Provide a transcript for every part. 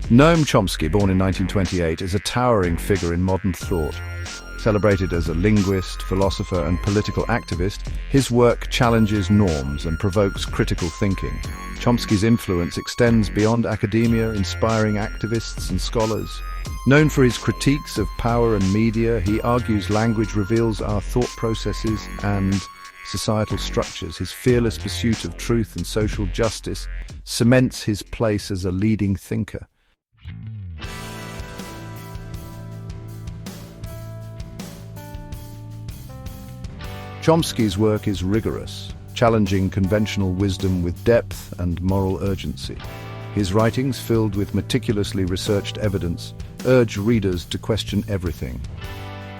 Noam Chomsky, born in 1928, is a towering figure in modern thought. Celebrated as a linguist, philosopher, and political activist, his work challenges norms and provokes critical thinking. Chomsky's influence extends beyond academia, inspiring activists and scholars. Known for his critiques of power and media, he argues language reveals our thought processes and societal structures. His fearless pursuit of truth and social justice cements his place as a leading thinker. Chomsky's work is rigorous, challenging conventional wisdom with depth and moral urgency. His writings, filled with meticulously researched evidence, urge readers to question everything.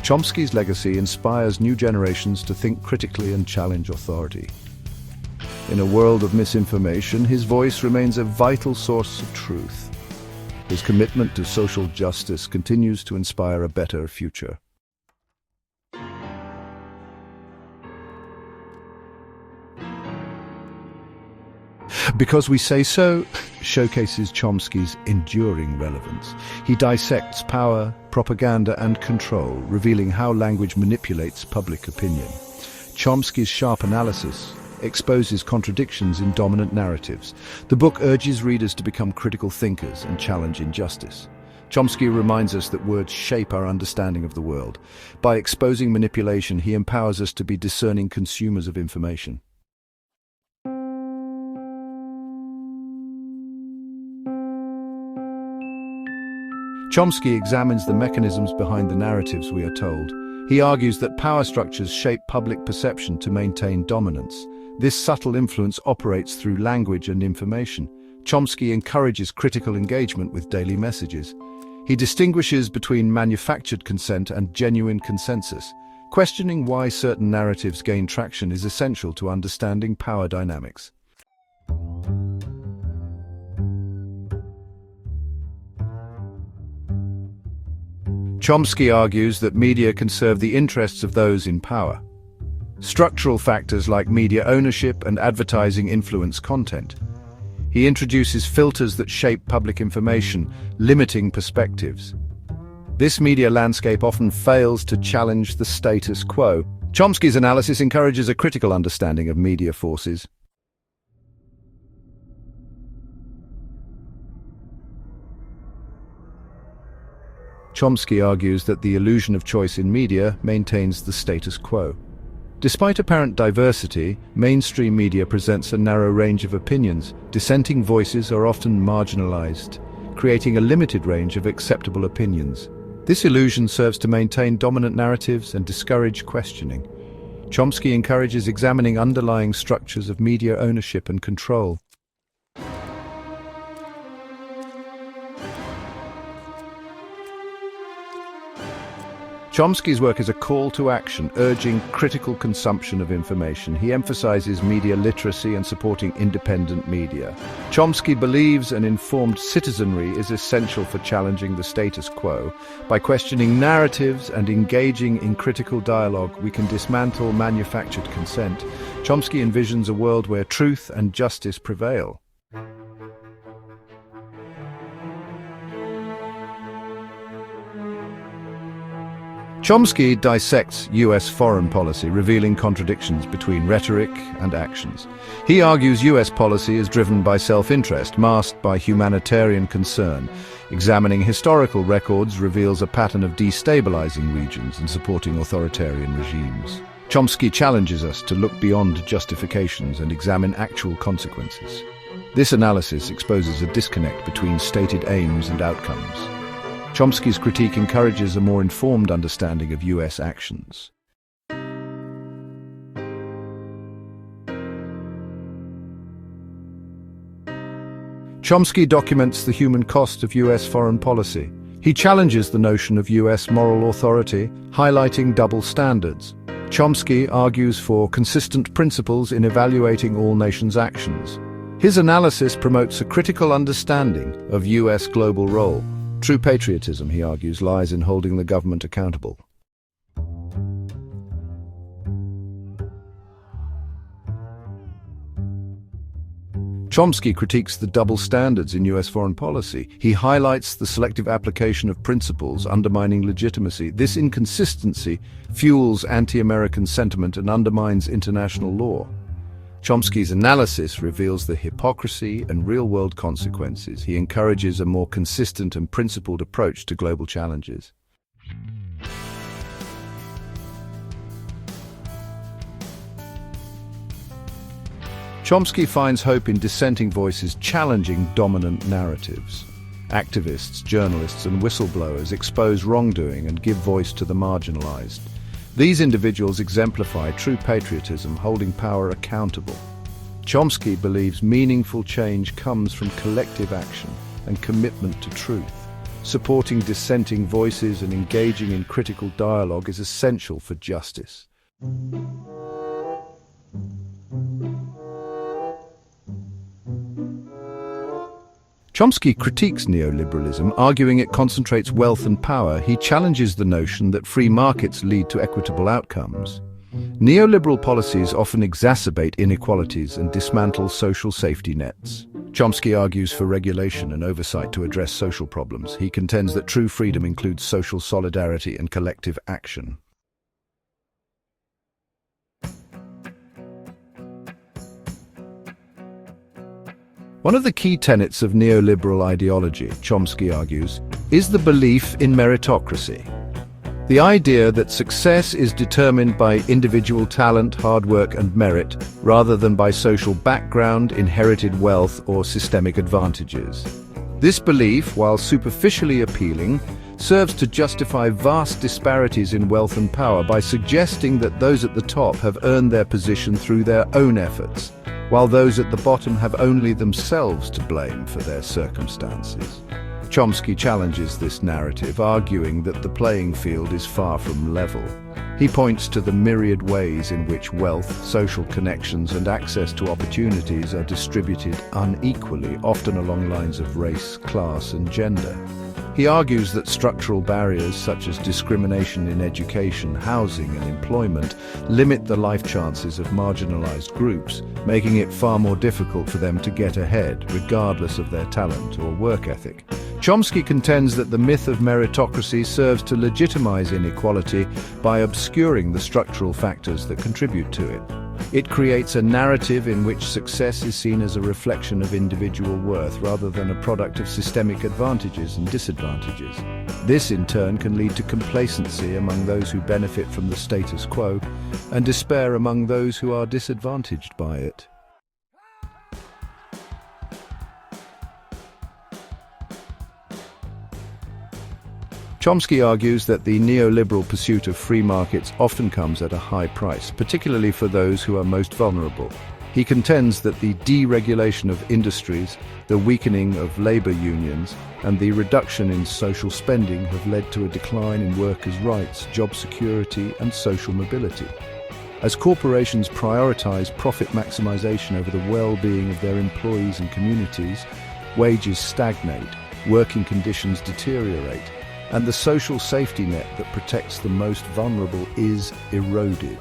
Chomsky's legacy inspires new generations to think critically and challenge authority. In a world of misinformation, his voice remains a vital source of truth. His commitment to social justice continues to inspire a better future. Because We Say So showcases Chomsky's enduring relevance. He dissects power, propaganda, and control, revealing how language manipulates public opinion. Chomsky's sharp analysis exposes contradictions in dominant narratives. The book urges readers to become critical thinkers and challenge injustice. Chomsky reminds us that words shape our understanding of the world. By exposing manipulation, he empowers us to be discerning consumers of information. Chomsky examines the mechanisms behind the narratives we are told. He argues that power structures shape public perception to maintain dominance. This subtle influence operates through language and information. Chomsky encourages critical engagement with daily messages. He distinguishes between manufactured consent and genuine consensus. Questioning why certain narratives gain traction is essential to understanding power dynamics. Chomsky argues that media can serve the interests of those in power. Structural factors like media ownership and advertising influence content. He introduces filters that shape public information, limiting perspectives. This media landscape often fails to challenge the status quo. Chomsky's analysis encourages a critical understanding of media forces. Chomsky argues that the illusion of choice in media maintains the status quo. Despite apparent diversity, mainstream media presents a narrow range of opinions. Dissenting voices are often marginalized, creating a limited range of acceptable opinions. This illusion serves to maintain dominant narratives and discourage questioning. Chomsky encourages examining underlying structures of media ownership and control. Chomsky's work is a call to action, urging critical consumption of information. He emphasizes media literacy and supporting independent media. Chomsky believes an informed citizenry is essential for challenging the status quo. By questioning narratives and engaging in critical dialogue, we can dismantle manufactured consent. Chomsky envisions a world where truth and justice prevail. Chomsky dissects US foreign policy, revealing contradictions between rhetoric and actions. He argues US policy is driven by self-interest, masked by humanitarian concern. Examining historical records reveals a pattern of destabilizing regions and supporting authoritarian regimes. Chomsky challenges us to look beyond justifications and examine actual consequences. This analysis exposes a disconnect between stated aims and outcomes. Chomsky's critique encourages a more informed understanding of US actions. Chomsky documents the human cost of US foreign policy. He challenges the notion of US moral authority, highlighting double standards. Chomsky argues for consistent principles in evaluating all nations' actions. His analysis promotes a critical understanding of US global role. True patriotism, he argues, lies in holding the government accountable. Chomsky critiques the double standards in US foreign policy. He highlights the selective application of principles, undermining legitimacy. This inconsistency fuels anti-American sentiment and undermines international law. Chomsky's analysis reveals the hypocrisy and real-world consequences. He encourages a more consistent and principled approach to global challenges. Chomsky finds hope in dissenting voices challenging dominant narratives. Activists, journalists, and whistleblowers expose wrongdoing and give voice to the marginalized. These individuals exemplify true patriotism, holding power accountable. Chomsky believes meaningful change comes from collective action and commitment to truth. Supporting dissenting voices and engaging in critical dialogue is essential for justice. Chomsky critiques neoliberalism, arguing it concentrates wealth and power. He challenges the notion that free markets lead to equitable outcomes. Neoliberal policies often exacerbate inequalities and dismantle social safety nets. Chomsky argues for regulation and oversight to address social problems. He contends that true freedom includes social solidarity and collective action. One of the key tenets of neoliberal ideology, Chomsky argues, is the belief in meritocracy. The idea that success is determined by individual talent, hard work, and merit, rather than by social background, inherited wealth, or systemic advantages. This belief, while superficially appealing, serves to justify vast disparities in wealth and power by suggesting that those at the top have earned their position through their own efforts, while those at the bottom have only themselves to blame for their circumstances. Chomsky challenges this narrative, arguing that the playing field is far from level. He points to the myriad ways in which wealth, social connections, and access to opportunities are distributed unequally, often along lines of race, class, and gender. He argues that structural barriers such as discrimination in education, housing, and employment limit the life chances of marginalized groups, making it far more difficult for them to get ahead, regardless of their talent or work ethic. Chomsky contends that the myth of meritocracy serves to legitimize inequality by obscuring the structural factors that contribute to it. It creates a narrative in which success is seen as a reflection of individual worth rather than a product of systemic advantages and disadvantages. This, in turn, can lead to complacency among those who benefit from the status quo and despair among those who are disadvantaged by it. Chomsky argues that the neoliberal pursuit of free markets often comes at a high price, particularly for those who are most vulnerable. He contends that the deregulation of industries, the weakening of labor unions, and the reduction in social spending have led to a decline in workers' rights, job security, and social mobility. As corporations prioritize profit maximization over the well-being of their employees and communities, wages stagnate, working conditions deteriorate, and the social safety net that protects the most vulnerable is eroded.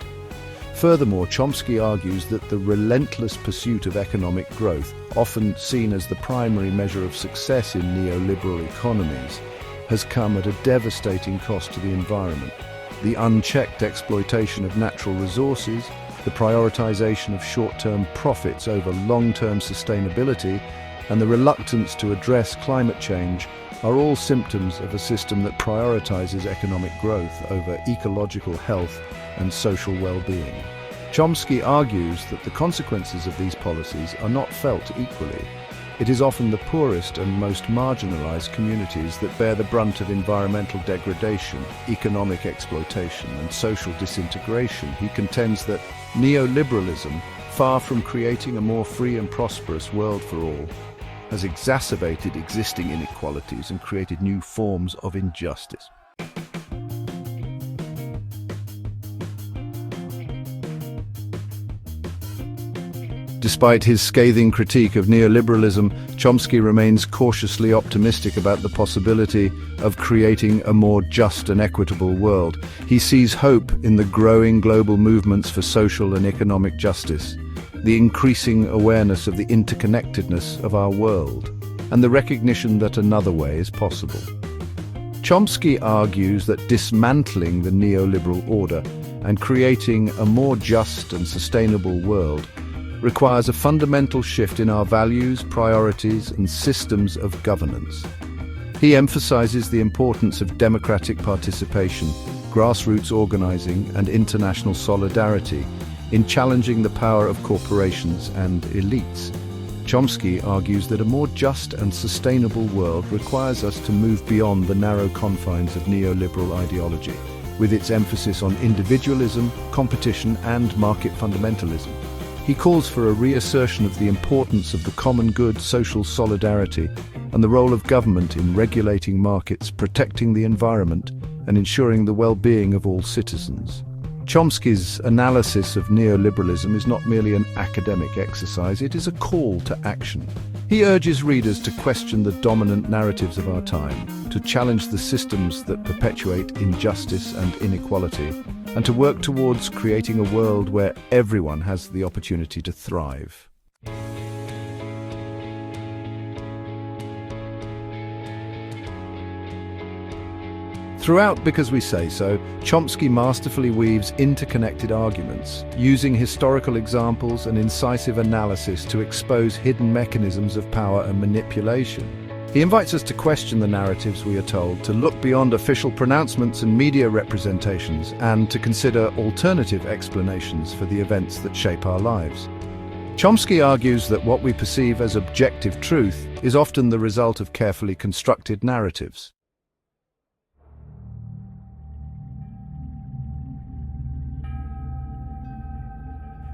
Furthermore, Chomsky argues that the relentless pursuit of economic growth, often seen as the primary measure of success in neoliberal economies, has come at a devastating cost to the environment. The unchecked exploitation of natural resources, the prioritization of short-term profits over long-term sustainability, and the reluctance to address climate change are all symptoms of a system that prioritizes economic growth over ecological health and social well-being. Chomsky argues that the consequences of these policies are not felt equally. It is often the poorest and most marginalized communities that bear the brunt of environmental degradation, economic exploitation, and social disintegration. He contends that neoliberalism, far from creating a more free and prosperous world for all, has exacerbated existing inequalities and created new forms of injustice. Despite his scathing critique of neoliberalism, Chomsky remains cautiously optimistic about the possibility of creating a more just and equitable world. He sees hope in the growing global movements for social and economic justice, the increasing awareness of the interconnectedness of our world, and the recognition that another way is possible. Chomsky argues that dismantling the neoliberal order and creating a more just and sustainable world requires a fundamental shift in our values, priorities, and systems of governance. He emphasizes the importance of democratic participation, grassroots organizing, and international solidarity in challenging the power of corporations and elites. Chomsky argues that a more just and sustainable world requires us to move beyond the narrow confines of neoliberal ideology, with its emphasis on individualism, competition, and market fundamentalism. He calls for a reassertion of the importance of the common good, social solidarity, and the role of government in regulating markets, protecting the environment, and ensuring the well-being of all citizens. Chomsky's analysis of neoliberalism is not merely an academic exercise, it is a call to action. He urges readers to question the dominant narratives of our time, to challenge the systems that perpetuate injustice and inequality, and to work towards creating a world where everyone has the opportunity to thrive. Throughout Because We Say So, Chomsky masterfully weaves interconnected arguments, using historical examples and incisive analysis to expose hidden mechanisms of power and manipulation. He invites us to question the narratives we are told, to look beyond official pronouncements and media representations, and to consider alternative explanations for the events that shape our lives. Chomsky argues that what we perceive as objective truth is often the result of carefully constructed narratives.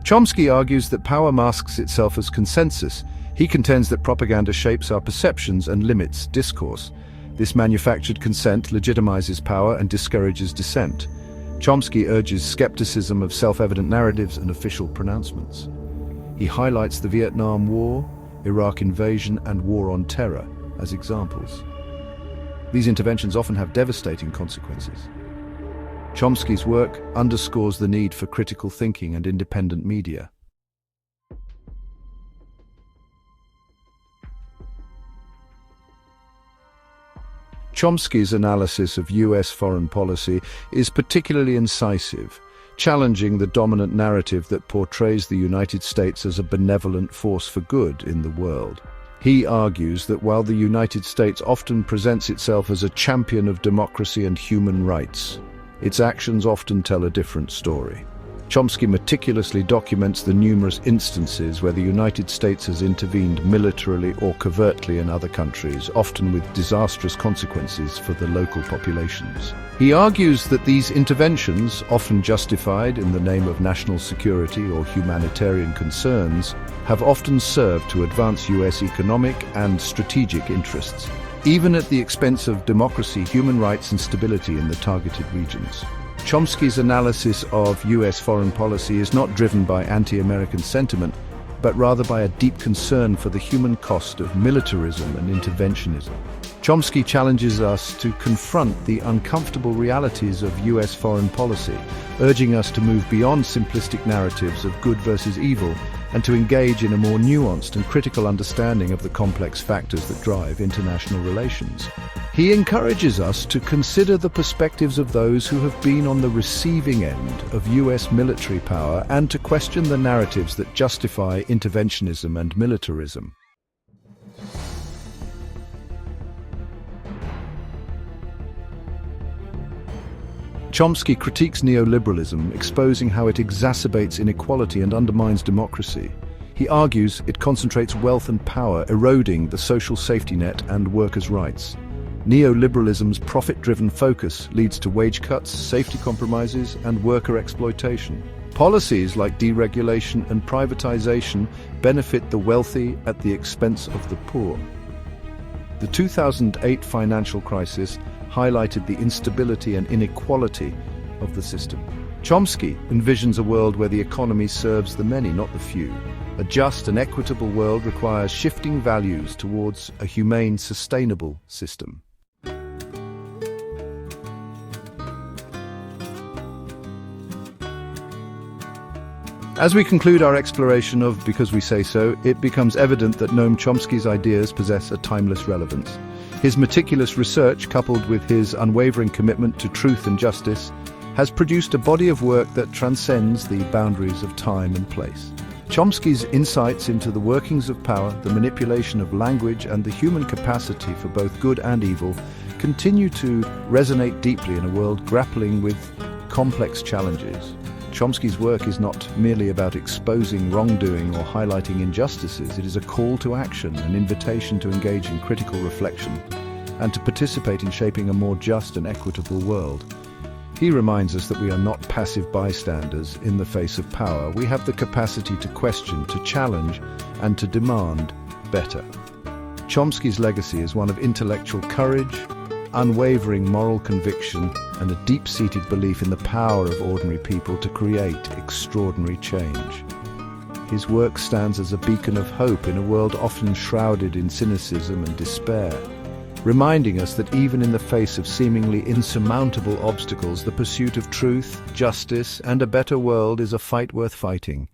Chomsky argues that power masks itself as consensus. He contends that propaganda shapes our perceptions and limits discourse. This manufactured consent legitimizes power and discourages dissent. Chomsky urges skepticism of self-evident narratives and official pronouncements. He highlights the Vietnam War, Iraq invasion, and war on terror as examples. These interventions often have devastating consequences. Chomsky's work underscores the need for critical thinking and independent media. Chomsky's analysis of US foreign policy is particularly incisive, challenging the dominant narrative that portrays the United States as a benevolent force for good in the world. He argues that while the United States often presents itself as a champion of democracy and human rights, its actions often tell a different story. Chomsky meticulously documents the numerous instances where the United States has intervened militarily or covertly in other countries, often with disastrous consequences for the local populations. He argues that these interventions, often justified in the name of national security or humanitarian concerns, have often served to advance US economic and strategic interests, even at the expense of democracy, human rights, and stability in the targeted regions. Chomsky's analysis of US foreign policy is not driven by anti-American sentiment, but rather by a deep concern for the human cost of militarism and interventionism. Chomsky challenges us to confront the uncomfortable realities of US foreign policy, urging us to move beyond simplistic narratives of good versus evil and to engage in a more nuanced and critical understanding of the complex factors that drive international relations. He encourages us to consider the perspectives of those who have been on the receiving end of US military power and to question the narratives that justify interventionism and militarism. Chomsky critiques neoliberalism, exposing how it exacerbates inequality and undermines democracy. He argues it concentrates wealth and power, eroding the social safety net and workers' rights. Neoliberalism's profit-driven focus leads to wage cuts, safety compromises, and worker exploitation. Policies like deregulation and privatization benefit the wealthy at the expense of the poor. The 2008 financial crisis highlighted the instability and inequality of the system. Chomsky envisions a world where the economy serves the many, not the few. A just and equitable world requires shifting values towards a humane, sustainable system. As we conclude our exploration of Because We Say So, it becomes evident that Noam Chomsky's ideas possess a timeless relevance. His meticulous research, coupled with his unwavering commitment to truth and justice, has produced a body of work that transcends the boundaries of time and place. Chomsky's insights into the workings of power, the manipulation of language, and the human capacity for both good and evil continue to resonate deeply in a world grappling with complex challenges. Chomsky's work is not merely about exposing wrongdoing or highlighting injustices. It is a call to action, an invitation to engage in critical reflection, and to participate in shaping a more just and equitable world. He reminds us that we are not passive bystanders in the face of power. We have the capacity to question, to challenge, and to demand better. Chomsky's legacy is one of intellectual courage, unwavering moral conviction, and a deep-seated belief in the power of ordinary people to create extraordinary change. His work stands as a beacon of hope in a world often shrouded in cynicism and despair, reminding us that even in the face of seemingly insurmountable obstacles, the pursuit of truth, justice, and a better world is a fight worth fighting.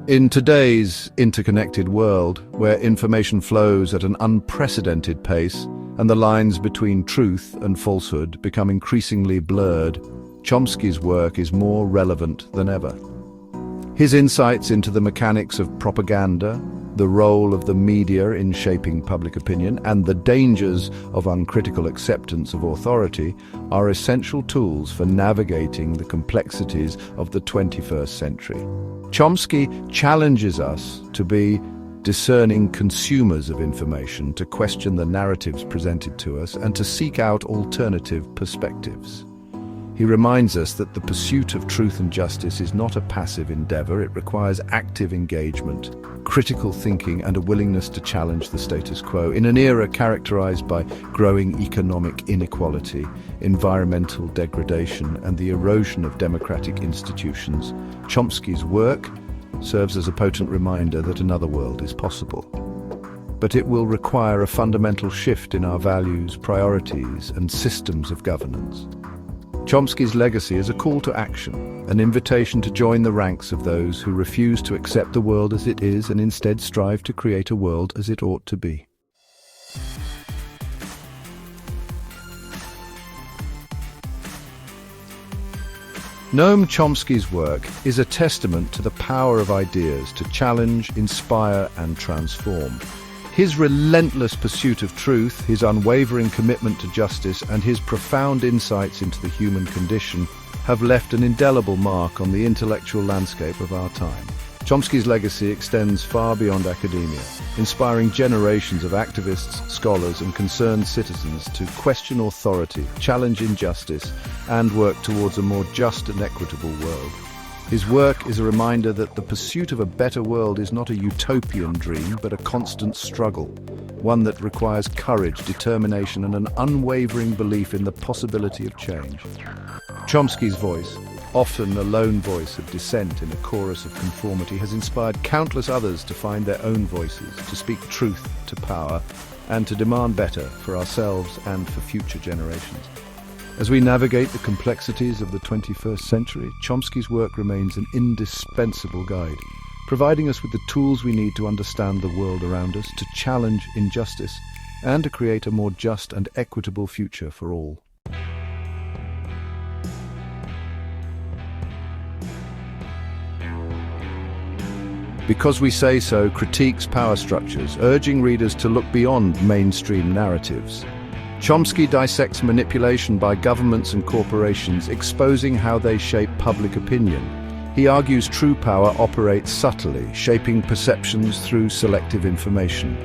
In today's interconnected world, where information flows at an unprecedented pace and the lines between truth and falsehood become increasingly blurred, Chomsky's work is more relevant than ever. His insights into the mechanics of propaganda, the role of the media in shaping public opinion, and the dangers of uncritical acceptance of authority are essential tools for navigating the complexities of the 21st century. Chomsky challenges us to be discerning consumers of information, to question the narratives presented to us, and to seek out alternative perspectives. He reminds us that the pursuit of truth and justice is not a passive endeavor. It requires active engagement, critical thinking, and a willingness to challenge the status quo. In an era characterized by growing economic inequality, environmental degradation, and the erosion of democratic institutions, Chomsky's work serves as a potent reminder that another world is possible. But it will require a fundamental shift in our values, priorities, and systems of governance. Chomsky's legacy is a call to action, an invitation to join the ranks of those who refuse to accept the world as it is and instead strive to create a world as it ought to be. Noam Chomsky's work is a testament to the power of ideas to challenge, inspire, and transform. His relentless pursuit of truth, his unwavering commitment to justice, and his profound insights into the human condition have left an indelible mark on the intellectual landscape of our time. Chomsky's legacy extends far beyond academia, inspiring generations of activists, scholars, and concerned citizens to question authority, challenge injustice, and work towards a more just and equitable world. His work is a reminder that the pursuit of a better world is not a utopian dream, but a constant struggle, one that requires courage, determination, and an unwavering belief in the possibility of change. Chomsky's voice, often a lone voice of dissent in a chorus of conformity, has inspired countless others to find their own voices, to speak truth to power, and to demand better for ourselves and for future generations. As we navigate the complexities of the 21st century, Chomsky's work remains an indispensable guide, providing us with the tools we need to understand the world around us, to challenge injustice, and to create a more just and equitable future for all. Because We Say So critiques power structures, urging readers to look beyond mainstream narratives. Chomsky dissects manipulation by governments and corporations, exposing how they shape public opinion. He argues true power operates subtly, shaping perceptions through selective information.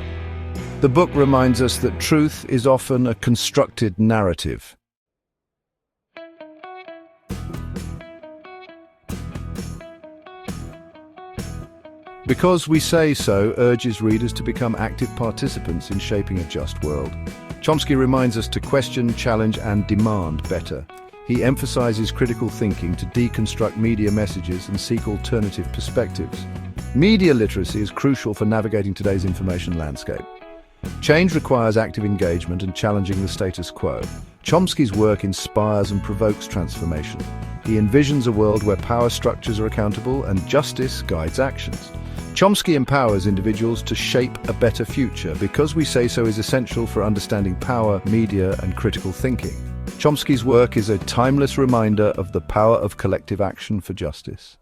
The book reminds us that truth is often a constructed narrative. Because We Say So urges readers to become active participants in shaping a just world. Chomsky reminds us to question, challenge, and demand better. He emphasizes critical thinking to deconstruct media messages and seek alternative perspectives. Media literacy is crucial for navigating today's information landscape. Change requires active engagement and challenging the status quo. Chomsky's work inspires and provokes transformation. He envisions a world where power structures are accountable and justice guides actions. Chomsky empowers individuals to shape a better future. Because we say so is essential for understanding power, media, and critical thinking. Chomsky's work is a timeless reminder of the power of collective action for justice.